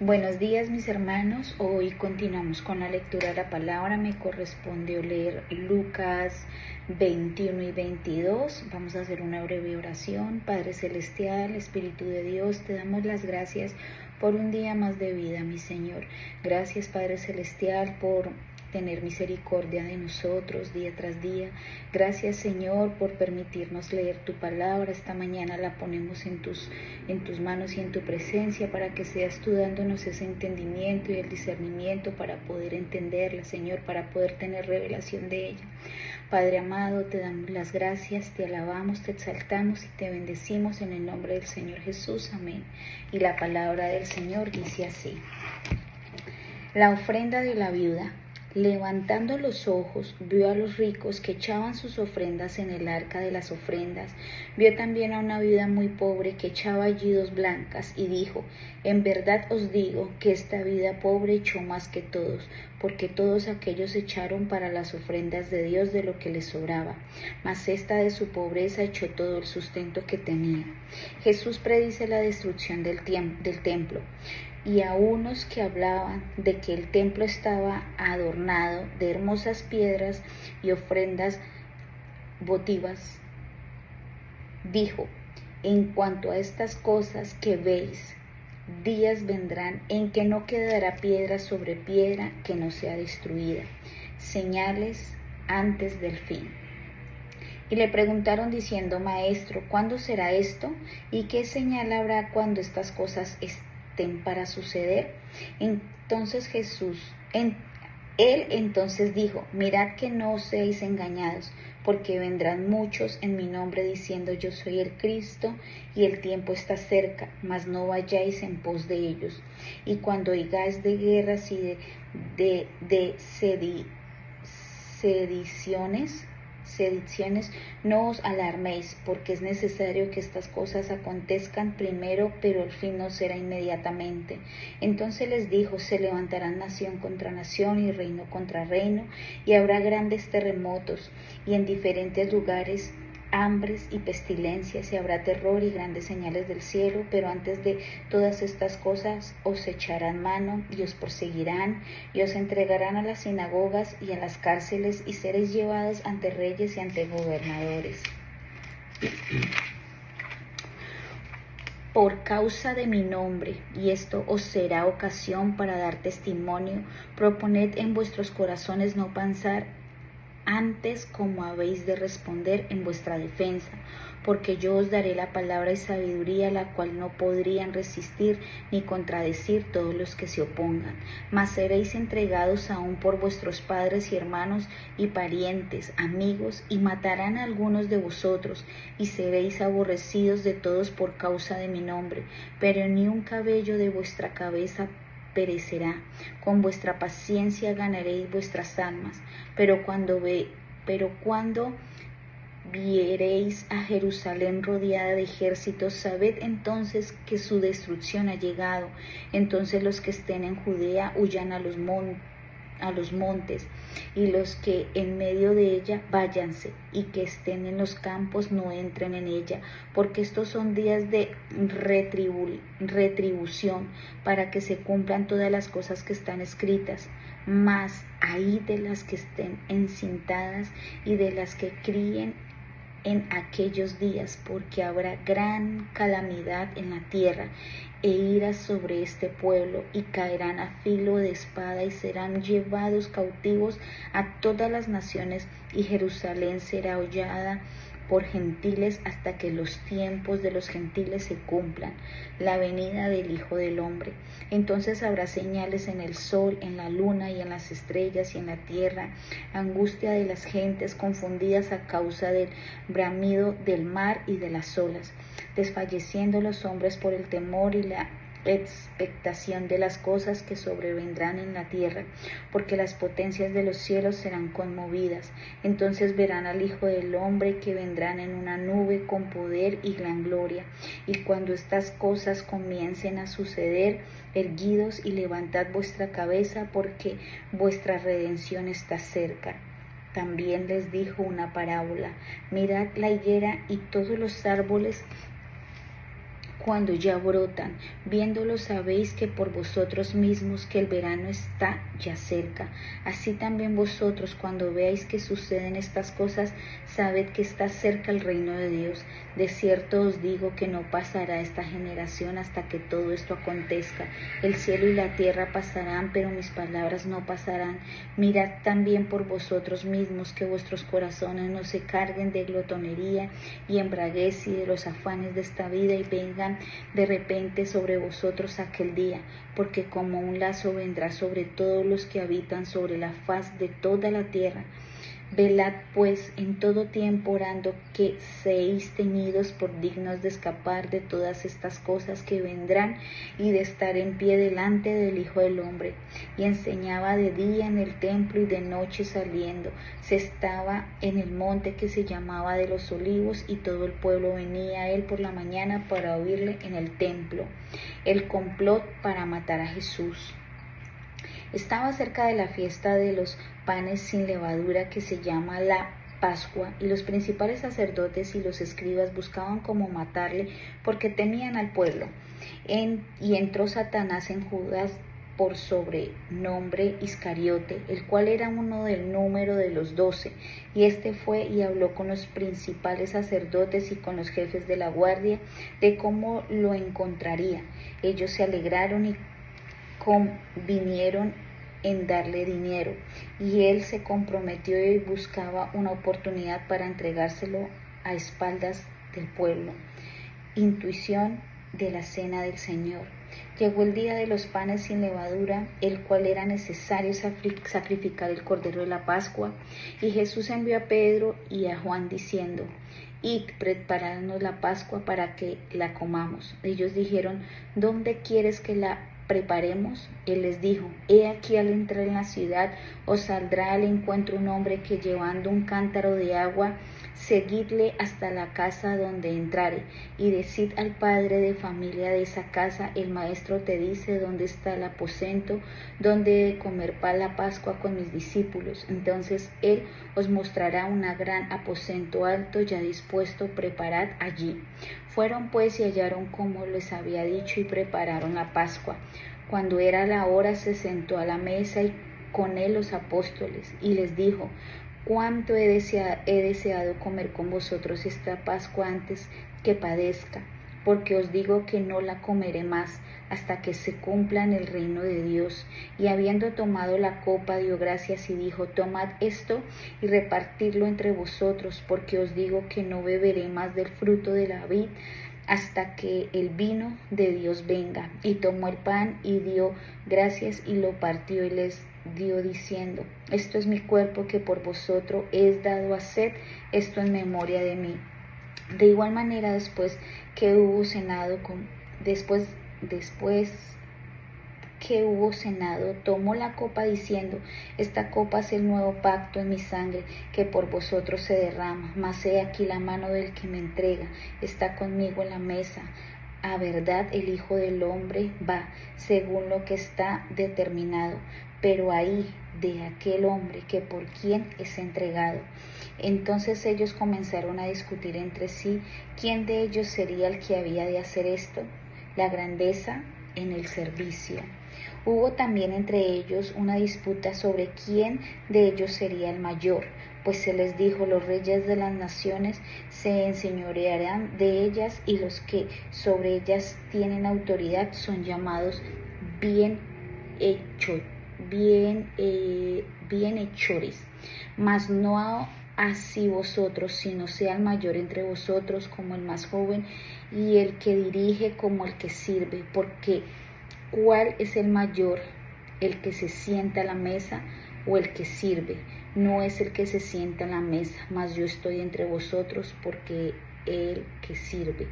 Buenos días mis hermanos, hoy continuamos con la lectura de la palabra. Me corresponde leer Lucas 21 y 22. Vamos a hacer una breve oración. Padre Celestial, Espíritu de Dios, te damos las gracias por un día más de vida, mi Señor. Gracias Padre Celestial por tener misericordia de nosotros día tras día. Gracias Señor por permitirnos leer tu palabra. Esta mañana la ponemos en tus manos y en tu presencia para que seas tú dándonos ese entendimiento y el discernimiento para poder entenderla, Señor, para poder tener revelación de ella. Padre amado, te damos las gracias, te alabamos, te exaltamos y te bendecimos en el nombre del Señor Jesús. Amén. Y la palabra del Señor dice así: la ofrenda de la viuda. Levantando los ojos, vio a los ricos que echaban sus ofrendas en el arca de las ofrendas. Vio también a una viuda muy pobre que echaba allí 2 blancas, y dijo: en verdad os digo que esta viuda pobre echó más que todos, porque todos aquellos echaron para las ofrendas de Dios de lo que les sobraba, mas esta de su pobreza echó todo el sustento que tenía. Jesús predice la destrucción del templo. Y a unos que hablaban de que el templo estaba adornado de hermosas piedras y ofrendas votivas, dijo: en cuanto a estas cosas que veis, días vendrán en que no quedará piedra sobre piedra que no sea destruida, señales antes del fin. Y le preguntaron diciendo: Maestro, ¿cuándo será esto? ¿Y qué señal habrá cuando estas cosas estén para suceder? Entonces él entonces dijo: mirad que no seáis engañados, porque vendrán muchos en mi nombre diciendo: yo soy el Cristo, y el tiempo está cerca, mas no vayáis en pos de ellos. Y cuando oigáis de guerras y de sediciones, no os alarméis, porque es necesario que estas cosas acontezcan primero, pero el fin no será inmediatamente. Entonces les dijo: se levantarán nación contra nación y reino contra reino, y habrá grandes terremotos, y en diferentes lugares hambres y pestilencias, y habrá terror y grandes señales del cielo. Pero antes de todas estas cosas os echarán mano y os perseguirán y os entregarán a las sinagogas y a las cárceles, y seréis llevados ante reyes y ante gobernadores por causa de mi nombre, y esto os será ocasión para dar testimonio. Proponed en vuestros corazones no pensar antes como habéis de responder en vuestra defensa, porque yo os daré la palabra y sabiduría, la cual no podrían resistir ni contradecir todos los que se opongan. Mas seréis entregados aún por vuestros padres y hermanos y parientes, amigos, y matarán a algunos de vosotros, y seréis aborrecidos de todos por causa de mi nombre, pero ni un cabello de vuestra cabeza perecerá. Con vuestra paciencia ganaréis vuestras almas. Pero cuando viereis a Jerusalén rodeada de ejércitos, sabed entonces que su destrucción ha llegado. Entonces los que estén en Judea huyan a los montes, y los que en medio de ella váyanse, y que estén en los campos no entren en ella, porque estos son días de retribución, para que se cumplan todas las cosas que están escritas. Mas ay de las que estén encintadas y de las que críen en aquellos días, porque habrá gran calamidad en la tierra e ira sobre este pueblo, y caerán a filo de espada y serán llevados cautivos a todas las naciones, y Jerusalén será hollada por gentiles hasta que los tiempos de los gentiles se cumplan, la venida del Hijo del Hombre. Entonces habrá señales en el sol, en la luna y en las estrellas y en la tierra, angustia de las gentes confundidas a causa del bramido del mar y de las olas, desfalleciendo los hombres por el temor y la expectación de las cosas que sobrevendrán en la tierra, porque las potencias de los cielos serán conmovidas. Entonces verán al Hijo del Hombre que vendrán en una nube con poder y gran gloria. Y cuando estas cosas comiencen a suceder, erguidos y levantad vuestra cabeza, porque vuestra redención está cerca. También les dijo una parábola: mirad la higuera y todos los árboles cuando ya brotan. Viéndolo sabéis que por vosotros mismos que el verano está ya cerca. Así también vosotros, cuando veáis que suceden estas cosas, sabed que está cerca el reino de Dios. De cierto os digo que no pasará esta generación hasta que todo esto acontezca. El cielo y la tierra pasarán, pero mis palabras no pasarán. Mirad también por vosotros mismos que vuestros corazones no se carguen de glotonería y embraguez y de los afanes de esta vida, y vengan de repente sobre vosotros aquel día, porque como un lazo vendrá sobre todos los que habitan sobre la faz de toda la tierra. Velad pues en todo tiempo, orando que seáis tenidos por dignos de escapar de todas estas cosas que vendrán y de estar en pie delante del Hijo del Hombre. Y enseñaba de día en el templo y de noche saliendo. Se estaba en el monte que se llamaba de los Olivos, y todo el pueblo venía a él por la mañana para oírle en el templo. El complot para matar a Jesús. Estaba cerca de la fiesta de los panes sin levadura, que se llama la Pascua, y los principales sacerdotes y los escribas buscaban cómo matarle, porque temían al pueblo. Y entró Satanás en Judas, por sobrenombre Iscariote, el cual era uno del número de los 12, y este fue y habló con los principales sacerdotes y con los jefes de la guardia de cómo lo encontraría. Ellos se alegraron y convinieron en darle dinero, y él se comprometió y buscaba una oportunidad para entregárselo a espaldas del pueblo. Intuición de la cena del Señor. Llegó el día de los panes sin levadura, el cual era necesario sacrificar el cordero de la Pascua, y Jesús envió a Pedro y a Juan diciendo: Id, preparadnos la Pascua para que la comamos. Ellos dijeron: ¿Dónde quieres que la preparemos? Él les dijo: He aquí, al entrar en la ciudad os saldrá al encuentro un hombre que, llevando un cántaro de agua, seguidle hasta la casa donde entrare, y decid al padre de familia de esa casa: el maestro te dice dónde está el aposento donde he de comer la Pascua con mis discípulos. Entonces él os mostrará un gran aposento alto ya dispuesto, preparad allí. Fueron pues y hallaron como les había dicho, y prepararon la Pascua. Cuando era la hora, se sentó a la mesa y con él los apóstoles, y les dijo: cuánto he deseado comer con vosotros esta Pascua antes que padezca, porque os digo que no la comeré más hasta que se cumpla en el reino de Dios. Y habiendo tomado la copa, dio gracias y dijo: tomad esto y repartidlo entre vosotros, porque os digo que no beberé más del fruto de la vid hasta que el vino de Dios venga. Y tomó el pan y dio gracias y lo partió y les dio diciendo: esto es mi cuerpo que por vosotros es dado a hacer esto en memoria de mí. De igual manera, después que hubo cenado, tomó la copa diciendo: esta copa es el nuevo pacto en mi sangre, que por vosotros se derrama. Mas he aquí, la mano del que me entrega está conmigo en la mesa. A verdad, el Hijo del Hombre va según lo que está determinado, pero ahí de aquel hombre que por quien es entregado. Entonces ellos comenzaron a discutir entre sí quién de ellos sería el que había de hacer esto, la grandeza en el servicio. Hubo también entre ellos una disputa sobre quién de ellos sería el mayor, pues se les dijo: los reyes de las naciones se enseñorearán de ellas, y los que sobre ellas tienen autoridad son llamados bienhechores. Mas no así vosotros, sino sea el mayor entre vosotros como el más joven, y el que dirige como el que sirve. Porque ¿cuál es el mayor, el que se sienta a la mesa o el que sirve? No es el que se sienta a la mesa, mas yo estoy entre vosotros porque el que sirve.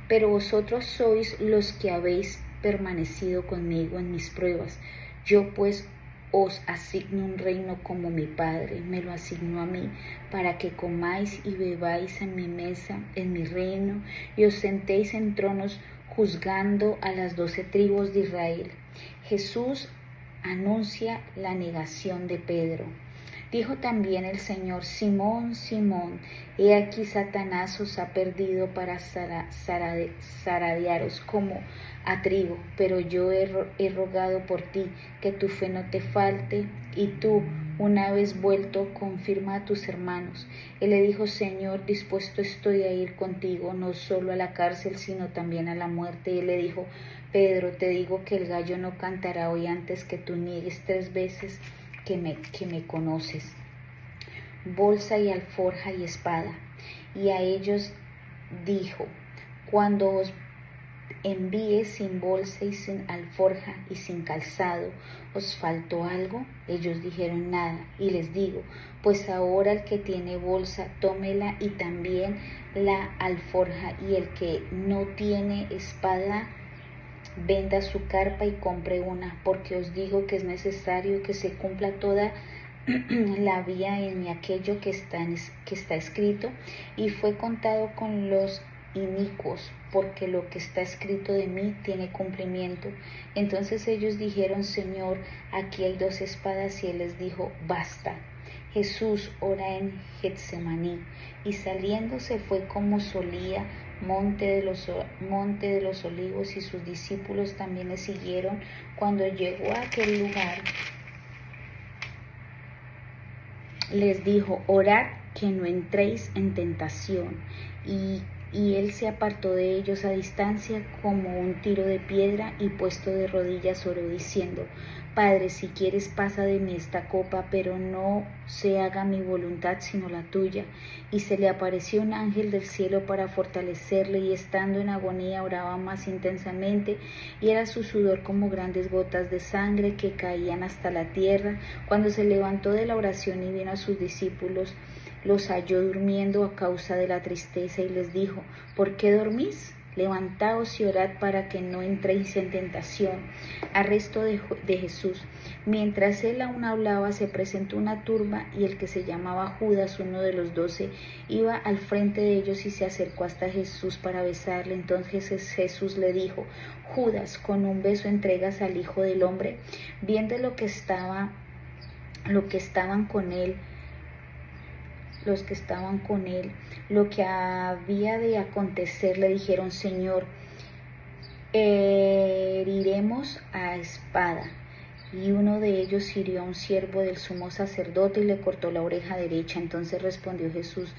Pero vosotros sois los que habéis permanecido conmigo en mis pruebas. Yo pues os asigno un reino como mi Padre me lo asignó a mí, para que comáis y bebáis en mi mesa, en mi reino, y os sentéis en tronos juzgando a las 12 tribus de Israel. Jesús anuncia la negación de Pedro. Dijo también el Señor: Simón, Simón, he aquí Satanás os ha perdido para zarandearos como a trigo, pero yo he rogado por ti, que tu fe no te falte, y tú, una vez vuelto, confirma a tus hermanos. Él le dijo: Señor, dispuesto estoy a ir contigo, no solo a la cárcel, sino también a la muerte. Y él le dijo: Pedro, te digo que el gallo no cantará hoy antes que tú niegues 3 veces que me conoces. Bolsa y alforja y espada. Y a ellos dijo: cuando os envíe sin bolsa y sin alforja y sin calzado, ¿os faltó algo? Ellos dijeron: nada. Y les digo: pues ahora el que tiene bolsa, tómela, y también la alforja, y el que no tiene espada, venda su carpa y compre una, porque os digo que es necesario que se cumpla toda la vía en aquello que está escrito. Y fue contado con los inicuos, porque lo que está escrito de mí tiene cumplimiento. Entonces ellos dijeron: Señor, aquí hay 2 espadas. Y él les dijo: basta. Jesús ora en Getsemaní, y saliendo se fue como solía monte de los Olivos, y sus discípulos también le siguieron. Cuando llegó a aquel lugar, les dijo: orad que no entréis en tentación. Y él se apartó de ellos a distancia como un tiro de piedra, y puesto de rodillas oró diciendo: Padre, si quieres, pasa de mí esta copa, pero no se haga mi voluntad sino la tuya. Y se le apareció un ángel del cielo para fortalecerle, y estando en agonía oraba más intensamente, y era su sudor como grandes gotas de sangre que caían hasta la tierra. Cuando se levantó de la oración y vino a sus discípulos, los halló durmiendo a causa de la tristeza, y les dijo: ¿por qué dormís? Levantaos y orad para que no entréis en tentación. Arresto de Jesús. Mientras él aún hablaba, se presentó una turba, y el que se llamaba Judas, uno de los 12, iba al frente de ellos y se acercó hasta Jesús para besarle. Entonces Jesús le dijo: Judas, ¿con un beso entregas al Hijo del Hombre? Viendo lo que estaban con él, los que estaban con él, lo que había de acontecer, le dijeron: Señor, heriremos a espada. Y uno de ellos hirió a un siervo del sumo sacerdote y le cortó la oreja derecha. Entonces respondió Jesús,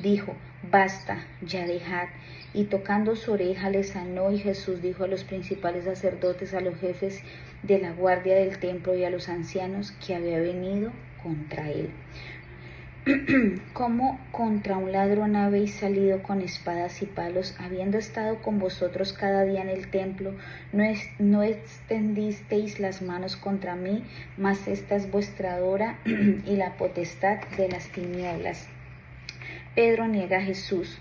dijo: basta, ya dejad. Y tocando su oreja le sanó. Y Jesús dijo a los principales sacerdotes, a los jefes de la guardia del templo y a los ancianos que había venido contra él. ¿Cómo contra un ladrón habéis salido con espadas y palos, habiendo estado con vosotros cada día en el templo? No extendisteis las manos contra mí, mas esta es vuestra hora y la potestad de las tinieblas. Pedro niega a Jesús.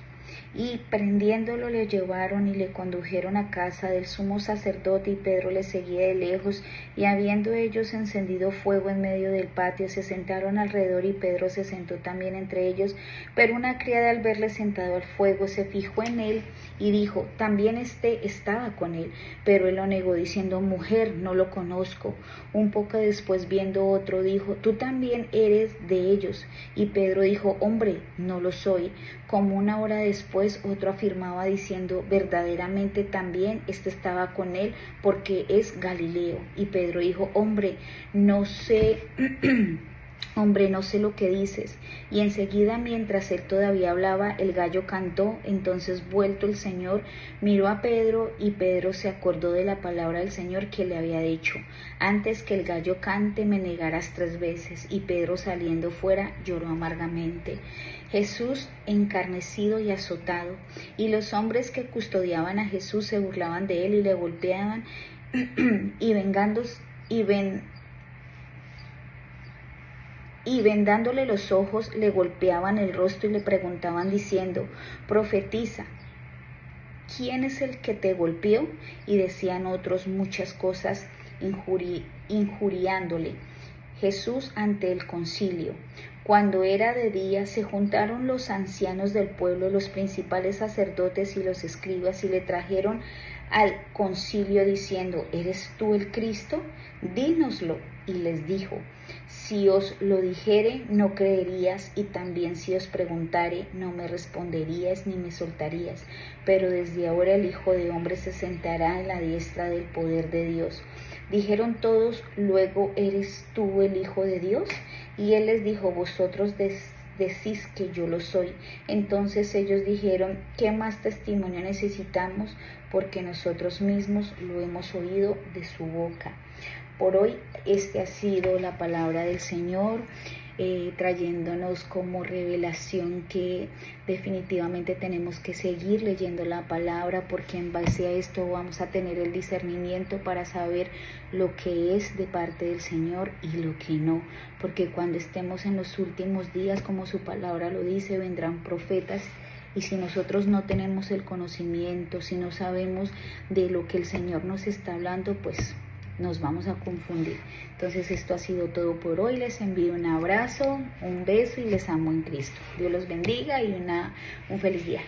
Y prendiéndolo le llevaron y le condujeron a casa del sumo sacerdote, y Pedro le seguía de lejos. Y habiendo ellos encendido fuego en medio del patio, se sentaron alrededor, y Pedro se sentó también entre ellos. Pero una criada, al verle sentado al fuego, se fijó en él y dijo: también estaba con él. Pero él lo negó diciendo: mujer, no lo conozco. Un poco después, viendo otro, dijo: tú también eres de ellos. Y Pedro dijo: hombre, no lo soy. Como una hora después, otro afirmaba diciendo: verdaderamente también estaba con él, porque es Galileo. Y Pedro dijo: hombre, no sé lo que dices. Y enseguida, mientras él todavía hablaba, el gallo cantó. Entonces, vuelto el Señor, miró a Pedro, y Pedro se acordó de la palabra del Señor que le había dicho: antes que el gallo cante, me negarás 3 veces. Y Pedro, saliendo fuera, lloró amargamente. Jesús encarnecido y azotado. Y los hombres que custodiaban a Jesús se burlaban de él y le golpeaban, y vendándole los ojos, le golpeaban el rostro y le preguntaban diciendo: profetiza, ¿quién es el que te golpeó? Y decían otros muchas cosas injuriándole. Jesús ante el concilio. Cuando era de día, se juntaron los ancianos del pueblo, los principales sacerdotes y los escribas, y le trajeron al concilio diciendo: ¿eres tú el Cristo? Dínoslo. y les dijo: si os lo dijere, no creerías, y también si os preguntare, no me responderías ni me soltarías. Pero desde ahora el Hijo de Hombre se sentará en la diestra del poder de Dios. Dijeron todos: luego, ¿eres tú el Hijo de Dios? Y él les dijo: vosotros decís que yo lo soy. Entonces ellos dijeron: ¿qué más testimonio necesitamos? Porque nosotros mismos lo hemos oído de su boca. Por hoy ha sido la palabra del Señor, trayéndonos como revelación que definitivamente tenemos que seguir leyendo la palabra, porque en base a esto vamos a tener el discernimiento para saber lo que es de parte del Señor y lo que no, porque cuando estemos en los últimos días, como su palabra lo dice, vendrán profetas. Y si nosotros no tenemos el conocimiento, si no sabemos de lo que el Señor nos está hablando, pues nos vamos a confundir. Entonces esto ha sido todo por hoy. Les envío un abrazo, un beso y les amo en Cristo. Dios los bendiga y un feliz día.